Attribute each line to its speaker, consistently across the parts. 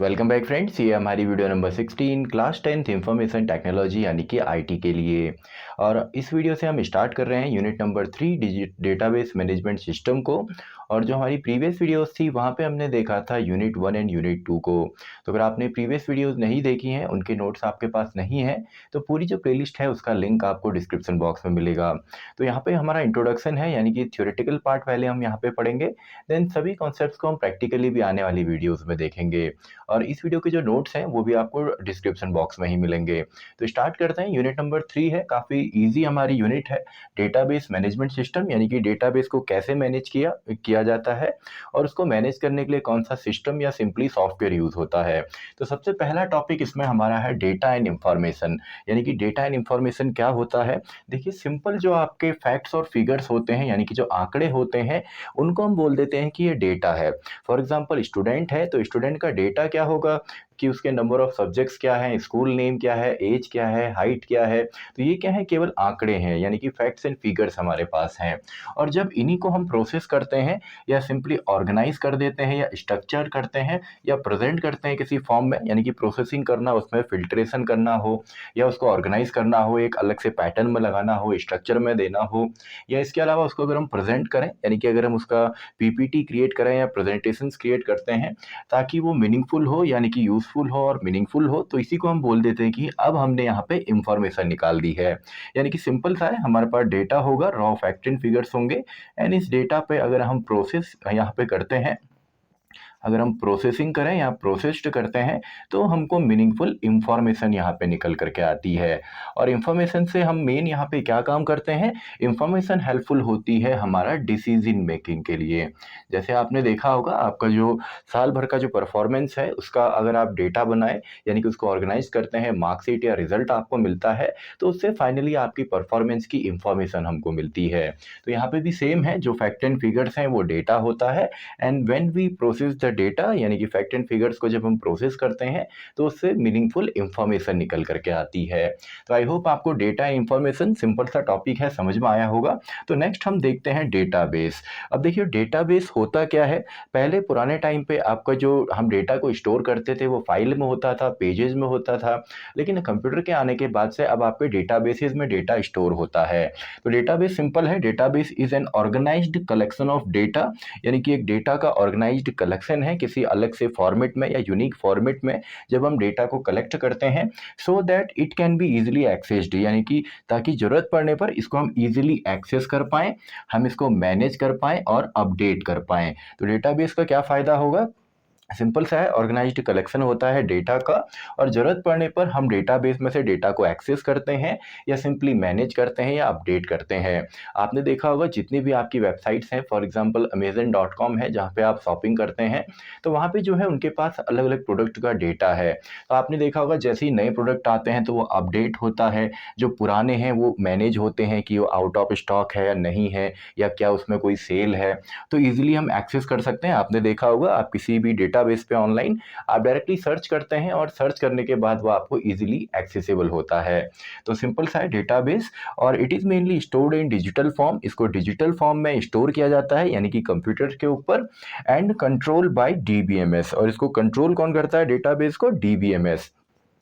Speaker 1: Welcome back friends, ये हमारी video number 16 class 10th information technology यानी कि आईटी के लिए। और इस वीडियो से हम स्टार्ट कर रहे हैं unit number 3 digit database management system को। और जो हमारी प्रीवियस वीडियोस थी वहाँ पे हमने देखा था यूनिट 1 एंड यूनिट 2 को। तो अगर आपने प्रीवियस वीडियोस नहीं देखी हैं, उनके नोट्स आपके पास नहीं हैं, तो पूरी जो प्लेलिस्ट है उसका लिंक आपको डिस्क्रिप्शन बॉक्स में मिलेगा। तो यहाँ पे हमारा इंट्रोडक्शन है, यानी कि थ्योरेटिकल पार्ट पहले हम यहाँ पे पढ़ेंगे, देन सभी कॉन्सेप्ट्स को हम प्रैक्टिकली भी आने वाली वीडियोज़ में देखेंगे। और इस वीडियो के जो नोट्स हैं वो भी आपको डिस्क्रिप्शन बॉक्स में ही मिलेंगे। तो स्टार्ट करते हैं। यूनिट नंबर 3 है, काफ़ी इजी हमारी यूनिट है। डेटाबेस मैनेजमेंट सिस्टम, यानी कि डेटाबेस को कैसे मैनेज किया किया जाता है और उसको मैनेज करने के लिए कौन सा सिस्टम या सिंपली सॉफ्टवेयर यूज़ होता है। तो सबसे पहला टॉपिक इसमें हमारा है डेटा एंड इंफॉर्मेशन। यानी कि डेटा एंड इंफॉर्मेशन क्या होता है। देखिए, सिंपल जो आपके फैक्ट्स और फिगर्स होते हैं, यानी कि जो आंकड़े होते हैं, उनको हम बोल देते हैं कि ये डेटा है। फॉर एग्जाम्पल, स्टूडेंट है तो स्टूडेंट का डेटा क्या होगा कि उसके नंबर ऑफ सब्जेक्ट्स क्या हैं, स्कूल नेम क्या है, एज क्या है, हाइट क्या है। तो ये क्या है, केवल आंकड़े हैं, यानी कि फैक्ट्स एंड फिगर्स हमारे पास हैं। और जब इन्हीं को हम प्रोसेस करते हैं या सिंपली ऑर्गेनाइज कर देते हैं या स्ट्रक्चर करते हैं या प्रेजेंट करते हैं किसी फॉर्म में, यानी कि प्रोसेसिंग करना, उसमें फिल्ट्रेशन करना हो या उसको ऑर्गेनाइज करना हो, एक अलग से पैटर्न में लगाना हो, स्ट्रक्चर में देना हो, या इसके अलावा उसको अगर हम प्रेजेंट करें, यानी कि अगर हम उसका पीपीटी क्रिएट करें या प्रेजेंटेशंस क्रिएट करते हैं ताकि वो मीनिंगफुल हो, यानी कि यूजफुल हो और मीनिंगफुल हो, तो इसी को हम बोल देते हैं कि अब हमने यहाँ पे इंफॉर्मेशन निकाल दी है। यानी कि सिंपल सा है, हमारे पास डेटा होगा, रॉ फैक्ट एंड फिगर्स होंगे, एंड इस डेटा पे अगर हम प्रोसेस यहाँ पे करते हैं, अगर हम प्रोसेसिंग करें या प्रोसेस्ड करते हैं, तो हमको मीनिंगफुल इंफॉर्मेशन यहाँ पे निकल करके आती है। और इंफॉर्मेशन से हम मेन यहाँ पे क्या काम करते हैं, इंफॉर्मेशन हेल्पफुल होती है हमारा डिसीजन मेकिंग के लिए। जैसे आपने देखा होगा, आपका जो साल भर का जो परफॉर्मेंस है उसका अगर आप डेटा बनाए, यानी कि उसको ऑर्गेनाइज करते हैं, मार्कशीट या रिजल्ट आपको मिलता है, तो उससे फाइनली आपकी परफॉर्मेंस की इंफॉर्मेशन हमको मिलती है। तो यहाँ पे भी सेम है, जो फैक्ट एंड फिगर्स हैं वो डेटा होता है, and when we process the data, यानी कि फैक्ट एंड फिगर्स को जब हम प्रोसेस करते हैं तो उससे मीनिंगफुल इंफॉर्मेशन निकल करके आती है। तो आई होप आपको डेटा इंफॉर्मेशन सिंपल सा टॉपिक है, समझ में आया होगा। तो नेक्स्ट हम देखते हैं डेटाबेस। अब देखिए, डेटाबेस होता क्या है। पहले पुराने टाइम पे आपका जो हम डेटा को स्टोर करते थे वो फाइल में होता था, पेजेस में होता था, लेकिन कंप्यूटर के आने के बाद से अब आपके डेटाबेसेस में डेटा स्टोर होता है। तो डेटाबेस सिंपल है, database is an organised collection of data, यानी कि एक डेटा का ऑर्गेनाइज्ड कलेक्शन है किसी अलग से फॉर्मेट में या यूनिक फॉर्मेट में। जब हम डेटा को कलेक्ट करते हैं so that it can be easily accessed, यानी कि ताकि जरूरत पड़ने पर इसको हम इजीली एक्सेस कर पाएं, हम इसको मैनेज कर पाएं और अपडेट कर पाएं। तो डेटाबेस का क्या फायदा होगा, सिंपल सा है, ऑर्गेनाइज्ड कलेक्शन होता है डेटा का, और ज़रूरत पड़ने पर हम डेटाबेस में से डेटा को एक्सेस करते हैं या सिंपली मैनेज करते हैं या अपडेट करते हैं। आपने देखा होगा, जितनी भी आपकी वेबसाइट्स हैं, फॉर एग्जांपल अमेजन.com है जहाँ पे आप शॉपिंग करते हैं, तो वहाँ पे जो है उनके पास अलग अलग प्रोडक्ट का डेटा है। तो आपने देखा होगा, जैसे ही नए प्रोडक्ट आते हैं तो वो अपडेट होता है, जो पुराने हैं वो मैनेज होते हैं कि वो आउट ऑफ स्टॉक है या नहीं है, या क्या उसमें कोई सेल है, तो ईजिली हम एक्सेस कर सकते हैं। आपने देखा होगा, आप किसी भी डेटाबेस पे ऑनलाइन आप डायरेक्टली सर्च करते हैं और सर्च करने के बाद वो आपको इजीली एक्सेसिबल होता है। तो सिंपल सा है डेटाबेस, और it is mainly stored in digital form. इसको डिजिटल फॉर्म में स्टोर किया जाता है, यानी कि कंप्यूटर के ऊपर, एंड कंट्रोल बाय डीबीएमएस। और इसको कंट्रोल कौन करता है, डेटाबेस को, डीबीएमएस,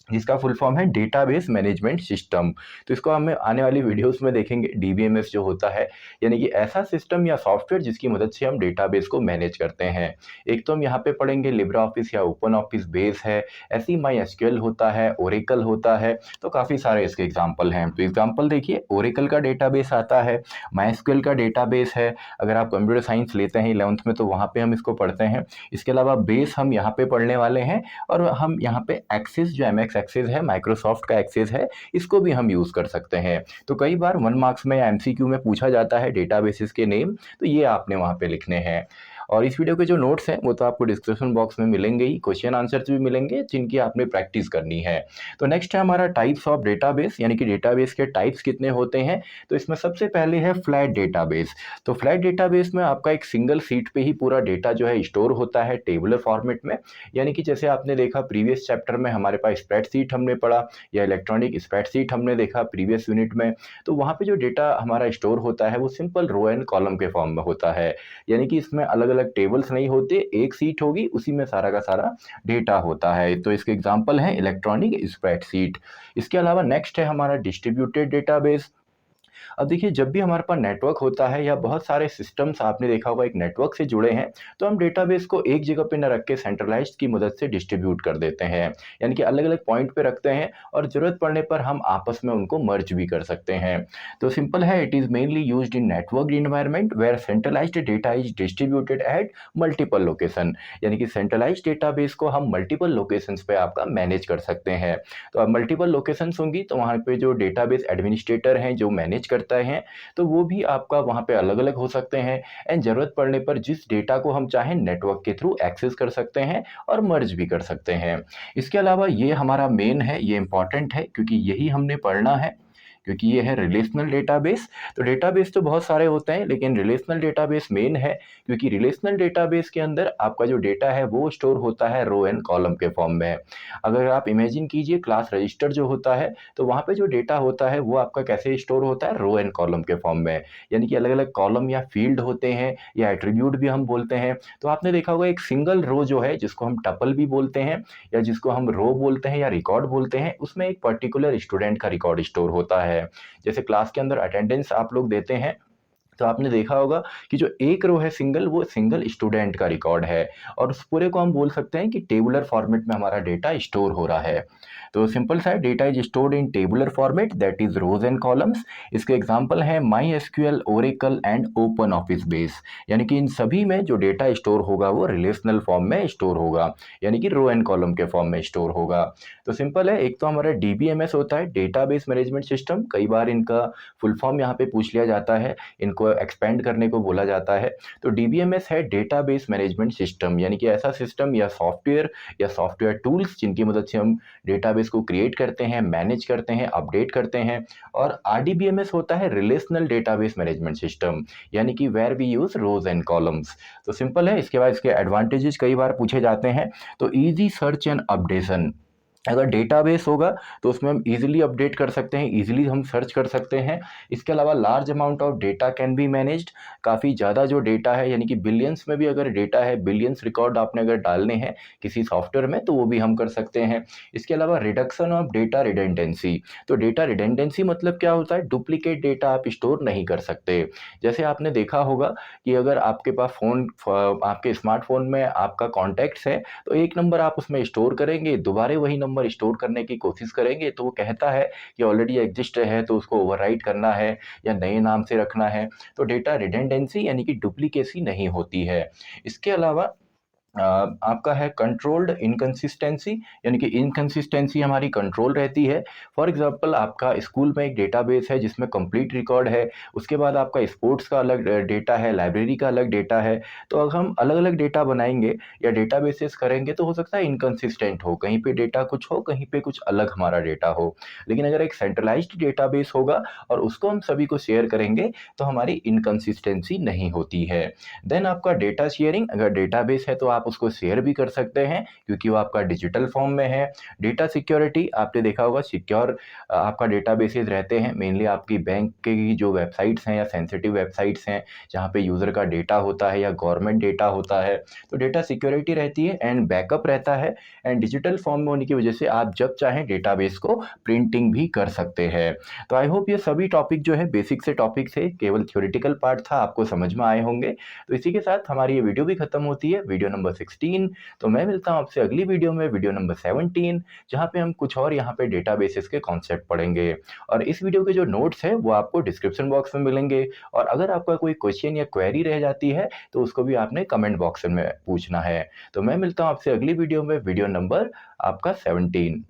Speaker 1: जिसका फुल फॉर्म है डेटाबेस मैनेजमेंट सिस्टम। तो इसको हम आने वाली वीडियोस में देखेंगे। डीबीएमएस जो होता है, यानी कि ऐसा सिस्टम या सॉफ्टवेयर जिसकी मदद से हम डेटाबेस को मैनेज करते हैं। एक तो हम यहाँ पे पढ़ेंगे लिब्रे ऑफिस या ओपन ऑफिस बेस है, ऐसी माई एसक्यूएल होता है, ओरेकल होता है, तो काफ़ी सारे इसके एग्जाम्पल हैं। तो एग्जाम्पल देखिए, ओरेकल का डेटाबेस आता है, माई एसक्यूएल का डेटाबेस है। अगर आप कंप्यूटर साइंस लेते हैं 11th में तो वहाँ पे हम इसको पढ़ते हैं। इसके अलावा बेस हम यहाँ पे पढ़ने वाले हैं, और हम यहाँ पे एक्सेस जो एमएक्स एक्सेस है, माइक्रोसॉफ्ट का एक्सेस है, इसको भी हम यूज़ कर सकते हैं। तो कई बार 1 मार्क्स में या एमसीक्यू में पूछा जाता है डेटाबेसेस के नेम, तो ये आपने वहाँ पे लिखने हैं। और इस वीडियो के जो नोट्स हैं वो तो आपको डिस्क्रिप्शन बॉक्स में मिलेंगे ही, क्वेश्चन आंसर्स भी मिलेंगे जिनकी आपने प्रैक्टिस करनी है। तो नेक्स्ट है हमारा टाइप्स ऑफ डेटाबेस, यानी कि डेटाबेस के टाइप्स कितने होते हैं। तो इसमें सबसे पहले है फ्लैट डेटाबेस। तो फ्लैट डेटाबेस में आपका एक सिंगल सीट पे ही पूरा डेटा जो है स्टोर होता है टेबुलर फॉर्मेट में, यानी कि जैसे आपने देखा प्रीवियस चैप्टर में हमारे पास स्प्रेडशीट हमने पढ़ा, या इलेक्ट्रॉनिक स्प्रेडशीट हमने देखा प्रीवियस यूनिट में। तो वहाँ पे जो डेटा हमारा स्टोर होता है वो सिंपल रो एंड कॉलम के फॉर्म में होता है, यानी कि इसमें अलग अलग टेबल्स नहीं होते, एक सीट होगी, उसी में सारा का सारा डेटा होता है। तो इसके एग्जांपल हैं इलेक्ट्रॉनिक स्प्रेडशीट। इसके अलावा नेक्स्ट है हमारा डिस्ट्रीब्यूटेड डेटाबेस। अब देखिए, जब भी हमारे पास नेटवर्क होता है या बहुत सारे सिस्टम्स आपने देखा होगा एक नेटवर्क से जुड़े हैं, तो हम डेटाबेस को एक जगह पे न रख के सेंट्रलाइज्ड की मदद से डिस्ट्रीब्यूट कर देते हैं, यानी कि अलग अलग पॉइंट पे रखते हैं और ज़रूरत पड़ने पर हम आपस में उनको मर्ज भी कर सकते हैं। तो सिंपल है, it is mainly used in network environment where centralised data is distributed at multiple location, यानी कि सेंट्रलाइज्ड डेटाबेस को हम मल्टीपल लोकेशंस पे आपका मैनेज कर सकते हैं। तो अब मल्टीपल लोकेशंस होंगी तो वहाँ पे जो डेटाबेस एडमिनिस्ट्रेटर हैं जो मैनेज करते हैं, तो वो भी आपका वहाँ पे अलग-अलग हो सकते हैं एंड ज़रूरत पड़ने पर जिस डेटा को हम चाहें नेटवर्क के थ्रू एक्सेस कर सकते हैं और मर्ज भी कर सकते हैं। इसके अलावा ये हमारा मेन है, ये इम्पॉर्टेंट है क्योंकि यही हमने पढ़ना है, क्योंकि ये है रिलेशनल डेटाबेस। तो डेटाबेस तो बहुत सारे होते हैं लेकिन रिलेशनल डेटाबेस मेन है, क्योंकि रिलेशनल डेटाबेस के अंदर आपका जो डेटा है वो स्टोर होता है रो एंड कॉलम के फॉर्म में। अगर आप इमेजिन कीजिए क्लास रजिस्टर जो होता है, तो वहाँ पे जो डेटा होता है वो आपका कैसे स्टोर होता है, रो एंड कॉलम के फॉर्म में, यानी कि अलग अलग कॉलम या फील्ड होते हैं या एट्रीब्यूट भी हम बोलते हैं। तो आपने देखा होगा एक सिंगल रो जो है जिसको हम टपल भी बोलते हैं या जिसको हम रो बोलते हैं या रिकॉर्ड बोलते हैं, उसमें एक पर्टिकुलर स्टूडेंट का रिकॉर्ड स्टोर होता है। जैसे क्लास के अंदर अटेंडेंस आप लोग देते हैं, तो आपने देखा होगा कि जो एक रो है सिंगल, वो सिंगल स्टूडेंट का रिकॉर्ड है और उस पूरे को हम बोल सकते हैं कि टेबुलर फॉर्मेट में हमारा डेटा स्टोर हो रहा है। तो सिंपल सा data is stored in tabular format that is rows and columns. इसके एग्जांपल हैं MySQL, Oracle and Open Office base, यानी कि इन सभी में जो डेटा स्टोर होगा वो रिलेशनल फॉर्म में स्टोर होगा, यानी कि रो एंड कॉलम के फॉर्म में स्टोर होगा। तो सिंपल है, एक तो हमारा डीबीएमएस होता है, डेटाबेस मैनेजमेंट सिस्टम, कई बार इनका फुल फॉर्म यहाँ पे पूछ लिया जाता है, इनको एक्सपेंड करने को बोला जाता है। तो डीबीएमएस है डेटाबेस मैनेजमेंट सिस्टम, यानी कि ऐसा सिस्टम या सॉफ्टवेयर टूल्स जिनकी मदद से हम डेटाबेस को क्रिएट करते हैं, मैनेज करते हैं, अपडेट करते हैं। और आरडीबीएमएस होता है रिलेशनल डेटाबेस मैनेजमेंट सिस्टम, यानी कि where we use rows and columns. तो सिंपल है, इसके बाद इसके एडवांटेजेस कई बार पूछे जाते हैं। तो इजी सर्च एंड अपडेशन, अगर डेटाबेस होगा तो उसमें हम इजीली अपडेट कर सकते हैं, इजीली हम सर्च कर सकते हैं। इसके अलावा large amount of data can be managed, काफ़ी ज़्यादा जो डेटा है, यानी कि बिलियंस में भी अगर डेटा है, बिलियंस रिकॉर्ड आपने अगर डालने हैं किसी सॉफ्टवेयर में तो वो भी हम कर सकते हैं। इसके अलावा रिडक्शन ऑफ डेटा रिडेंडेंसी, तो डेटा रिडेंडेंसी मतलब क्या होता है, डुप्लीकेट डेटा आप स्टोर नहीं कर सकते। जैसे आपने देखा होगा कि अगर आपके पास आपके स्मार्टफोन में आपका कॉन्टैक्ट्स है, तो एक नंबर आप उसमें स्टोर करेंगे, दोबारा वही नंबर स्टोर करने की कोशिश करेंगे तो वो कहता है कि ऑलरेडी एग्जिस्ट है तो उसको ओवरराइट करना है या नए नाम से रखना है। तो डेटा रिडेंडेंसी यानी कि डुप्लीकेसी नहीं होती है। इसके अलावा आपका है कंट्रोल्ड इनकंसिस्टेंसी, यानी कि इनकंसिस्टेंसी हमारी कंट्रोल रहती है। फॉर एग्जांपल, आपका स्कूल में एक डेटाबेस है जिसमें कंप्लीट रिकॉर्ड है, उसके बाद आपका स्पोर्ट्स का अलग डेटा है, लाइब्रेरी का अलग डेटा है। तो अगर हम अलग अलग डेटा बनाएंगे या डेटाबेसेस करेंगे तो हो सकता है इनकंसिस्टेंट हो, कहीं पे डेटा कुछ हो, कहीं पे कुछ अलग हमारा डेटा हो। लेकिन अगर एक सेंट्रलाइज्ड डेटाबेस होगा और उसको हम सभी को शेयर करेंगे तो हमारी इनकंसिस्टेंसी नहीं होती है। देन आपका डेटा शेयरिंग, अगर डेटाबेस है तो आप उसको शेयर भी कर सकते हैं क्योंकि वो आपका डिजिटल फॉर्म में है। डेटा सिक्योरिटी, आपने देखा होगा सिक्योर आपका डेटाबेसेस रहते हैं, मेनली आपकी बैंक की जो वेबसाइट्स हैं या सेंसिटिव वेबसाइट्स हैं जहाँ पे यूज़र का डेटा होता है या गवर्नमेंट डेटा होता है, तो डेटा सिक्योरिटी रहती है एंड बैकअप रहता है। एंड डिजिटल फॉर्म में होने की वजह से आप जब चाहें डेटाबेस को प्रिंटिंग भी कर सकते हैं। तो आई होप ये सभी टॉपिक जो है बेसिक से टॉपिक से, केवल थ्योरेटिकल पार्ट था, आपको समझ में आए होंगे। तो इसी के साथ हमारी ये वीडियो भी खत्म होती है, वीडियो नंबर 16। तो मैं मिलता हूं आपसे अगली वीडियो में, वीडियो नंबर 17, जहां पे हम कुछ और यहाँ पे डेटाबेसेस के कॉन्सेप्ट पढ़ेंगे। और इस वीडियो के जो नोट्स है वो आपको डिस्क्रिप्शन बॉक्स में मिलेंगे। और अगर आपका कोई क्वेश्चन या क्वेरी रह जाती है तो उसको भी आपने कमेंट बॉक्स में पूछना है। तो मैं मिलता हूं आपसे अगली वीडियो में, वीडियो नंबर आपका 17।